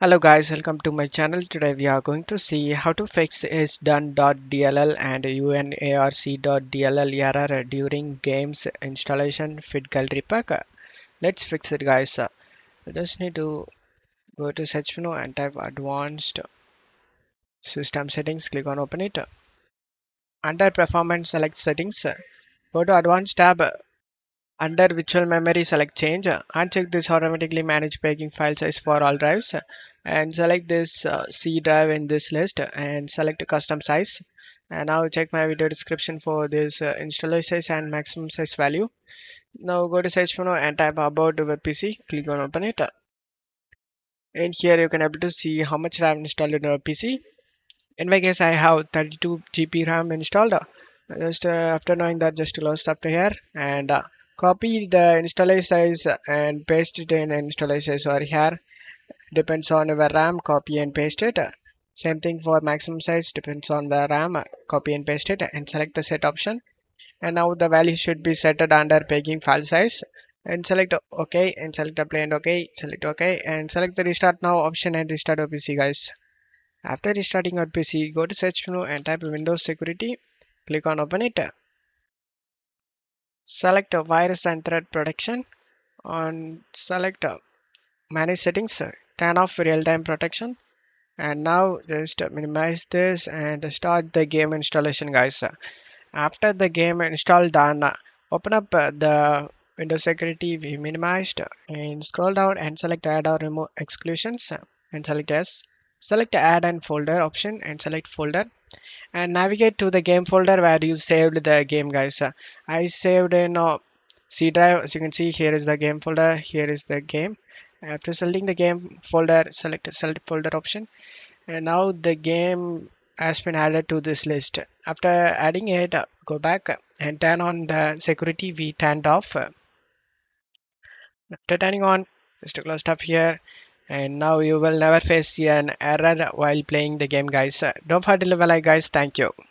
Hello guys, welcome to my channel. Today we are going to see how to fix ISDone.dll and Unarc.dll error during games installation FitGirl Repack. Let's fix it guys. You just need to go to search menu and type advanced system settings, click on open it. Under performance select settings, go to advanced tab. Under virtual memory, select change. Uncheck this automatically manage paging file size for all drives and select this C drive in this list and select custom size. And now check my video description for this installer size and maximum size value. Now go to search menu and type about web PC. Click on open it. In here you can able to see how much RAM installed in your PC. In my case, I have 32 GB RAM installed. Just after knowing that, just close up to here and copy the installer size and paste it in installer size over here. Depends on your RAM, copy and paste it. Same thing for maximum size, depends on the RAM, copy and paste it and select the set option. And now the value should be set at under pegging file size. And select OK and select apply and OK, select OK and select the restart now option and restart your PC guys. After restarting your PC, go to search menu and type Windows Security. Click on open it. Select virus and threat protection. On select manage settings. Turn off real-time protection. And now just minimize this and start the game installation guys. After the game install done, open up the Windows Security we minimized and scroll down and select add or remove exclusions and select yes. Select add and folder option and select folder and navigate to the game folder where you saved the game guys. I saved in C drive. As you can see, here is the game folder, here is the game. After selecting the game folder, select folder option and now the game has been added to this list. After adding it, go back and turn on the security we turned off. After turning on, just close stuff here and now you will never face an error while playing the game guys. Don't forget to leave a like guys. Thank you.